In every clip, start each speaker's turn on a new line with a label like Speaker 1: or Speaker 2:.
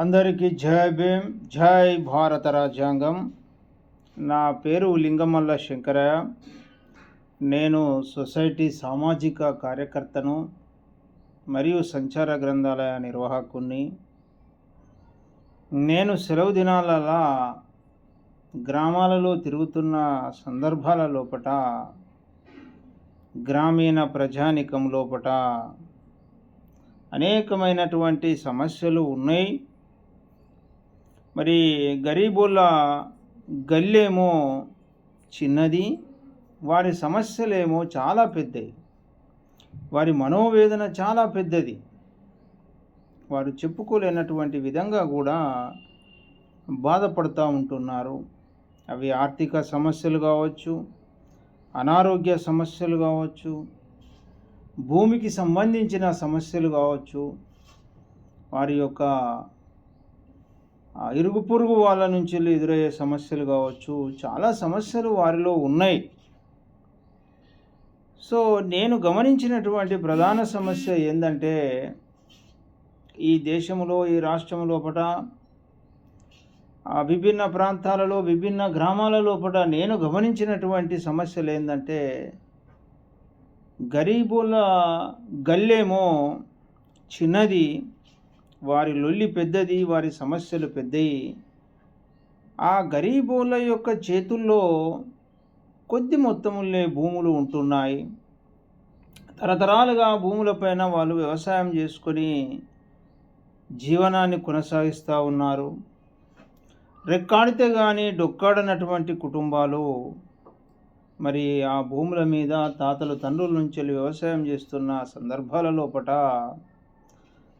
Speaker 1: అందరికీ జై భీమ్, జై భారత రాజ్యాంగం. నా పేరు లింగమల్ల శంకరయ్య. నేను సొసైటీ సామాజిక కార్యకర్తను మరియు సంచార గ్రంథాలయ నిర్వాహకుని. నేను సెలవు దినాలలో గ్రామాలలో తిరుగుతున్న సందర్భాల లోపట, గ్రామీణ ప్రజానికం లోపట అనేకమైనటువంటి సమస్యలు ఉన్నాయి. మరి గరీబుల గల్లేమో చిన్నది, వారి సమస్యలేమో చాలా పెద్దవి, వారి మనోవేదన చాలా పెద్దది. వారు చెప్పుకోలేనటువంటి విధంగా కూడా బాధపడుతూ ఉంటున్నారు. అవి ఆర్థిక సమస్యలు కావచ్చు, అనారోగ్య సమస్యలు కావచ్చు, భూమికి సంబంధించిన సమస్యలు కావచ్చు, వారి యొక్క ఇరుగు పొరుగు వాళ్ళ నుంచి ఎదురయ్యే సమస్యలు కావచ్చు. చాలా సమస్యలు వారిలో ఉన్నాయి. సో నేను గమనించినటువంటి ప్రధాన సమస్య ఏంటంటే, ఈ దేశంలో, ఈ రాష్ట్రం లోపల, విభిన్న ప్రాంతాలలో, విభిన్న గ్రామాల లోపల నేను గమనించినటువంటి సమస్యలు ఏంటంటే, గరీబుల గల్లేమో చిన్నది, వారి లొల్లి పెద్దది, వారి సమస్యలు పెద్దవి. ఆ గరీబుల యొక్క చేతుల్లో కొద్ది మొత్తములే భూములు ఉంటున్నాయి. తరతరాలుగా భూములపైన వాళ్ళు వ్యవసాయం చేసుకొని జీవనాన్ని కొనసాగిస్తూ ఉన్నారు. రెక్కాడితే కానీ డొక్కాడనటువంటి కుటుంబాలు మరి ఆ భూముల మీద తాతలు తండ్రుల నుంచి వ్యవసాయం చేస్తున్న సందర్భాల లోపట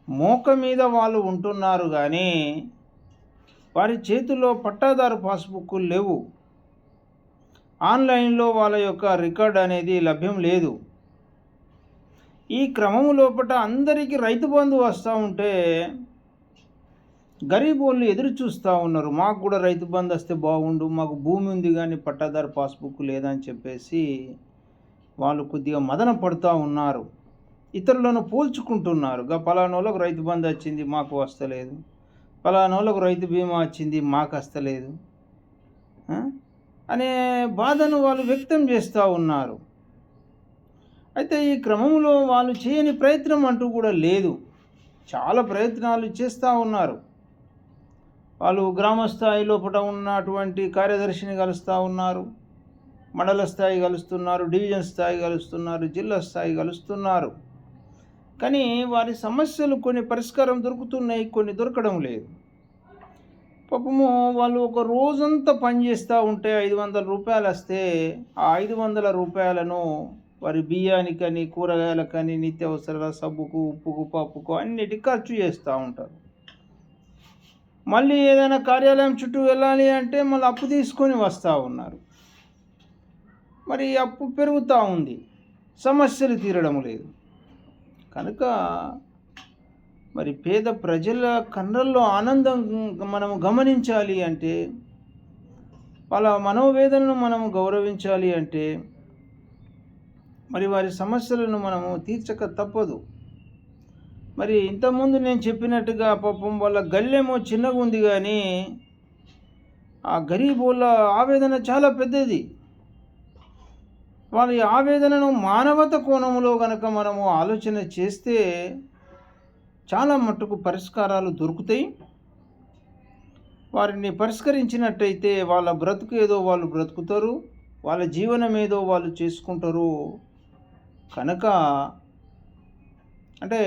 Speaker 1: మోక మీద వాళ్ళు ఉంటున్నారు, కానీ వారి చేతుల్లో పట్టాదారు పాస్బుక్లు లేవు. ఆన్లైన్లో వాళ్ళ యొక్క రికార్డ్ అనేది లభ్యం లేదు. ఈ క్రమం లోపల అందరికీ రైతు బంధు వస్తూ ఉంటే గరీబ్ వాళ్ళు ఎదురు చూస్తూ ఉన్నారు. మాకు కూడా రైతు బంధు వస్తే బాగుండు, మాకు భూమి ఉంది కానీ పట్టాదారు పాస్బుక్ లేదని చెప్పేసి వాళ్ళు కొద్దిగా మదన పడుతూ ఉన్నారు. ఇతరులను పోల్చుకుంటున్నారు. పలానోళ్ళకు రైతు బంధు వచ్చింది, మాకు వస్తలేదు, పలానోళ్ళకు రైతు బీమా వచ్చింది, మాకు వస్తలేదు అనే బాధను వాళ్ళు వ్యక్తం చేస్తూ ఉన్నారు. అయితే ఈ క్రమంలో వాళ్ళు చేయని ప్రయత్నం అంటూ కూడా లేదు. చాలా ప్రయత్నాలు చేస్తూ ఉన్నారు. వాళ్ళు గ్రామ స్థాయి లోపల ఉన్నటువంటి కార్యదర్శిని కలుస్తూ ఉన్నారు, మండల స్థాయి కలుస్తున్నారు, డివిజన్ స్థాయి కలుస్తున్నారు, జిల్లా స్థాయి కలుస్తున్నారు. కానీ వారి సమస్యలు కొన్ని పరిష్కారం దొరుకుతున్నాయి, కొన్ని దొరకడం లేదు. పాపము వాళ్ళు ఒక రోజంతా పనిచేస్తూ ఉంటే 500 రూపాయలు వస్తే ఆ 500 రూపాయలను వారి బియ్యానికని, కూరగాయలకని, నిత్యావసరాల సబ్బుకు, ఉప్పుకు, పప్పుకు అన్నిటికీ ఖర్చు చేస్తూ ఉంటారు. మళ్ళీ ఏదైనా కార్యాలయం చుట్టూ వెళ్ళాలి అంటే మళ్ళీ అప్పు తీసుకొని వస్తూ ఉన్నారు. మరి అప్పు పెరుగుతూ ఉంది, సమస్యలు తీరడం లేదు. కనుక మరి పేద ప్రజల కన్నుల్లో ఆనందం మనము గమనించాలి అంటే, వాళ్ళ మనోవేదనను మనము గౌరవించాలి అంటే, మరి వారి సమస్యలను మనము తీర్చక తప్పదు. మరి ఇంతకుముందు నేను చెప్పినట్టుగా పాపం వాళ్ళ గల్లెమో చిన్నగా ఉంది, కానీ ఆ గరీబుల ఆవేదన చాలా పెద్దది. వాళ్ళ ఆవేదనను మానవత కోణంలో కనుక మనము ఆలోచన చేస్తే చాలా మట్టుకు పరిష్కారాలు దొరుకుతాయి. వారిని పరిష్కరించినట్టయితే వాళ్ళ బ్రతుకు ఏదో వాళ్ళు బ్రతుకుతారు, వాళ్ళ జీవనం ఏదో వాళ్ళు చేసుకుంటారు. కనుక అంటే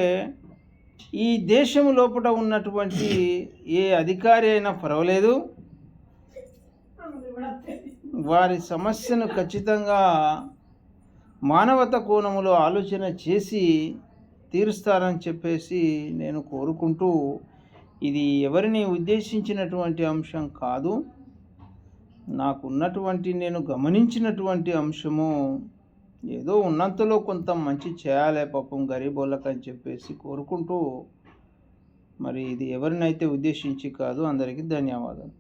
Speaker 1: ఈ దేశం లోపల ఉన్నటువంటి ఏ అధికారి అయినా పర్వాలేదు, వారి సమస్యను ఖచ్చితంగా మానవత కోణములో ఆలోచన చేసి తీరుస్తారని చెప్పేసి నేను కోరుకుంటూ, ఇది ఎవరిని ఉద్దేశించినటువంటి అంశం కాదు, నాకున్నటువంటి నేను గమనించినటువంటి అంశము. ఏదో ఉన్నంతలో కొంత మంచి చేయాలి పాపం గరీబోళ్ళకి అని చెప్పేసి కోరుకుంటూ, మరి ఇది ఎవరినైతే ఉద్దేశించి కాదు. అందరికీ ధన్యవాదాలు.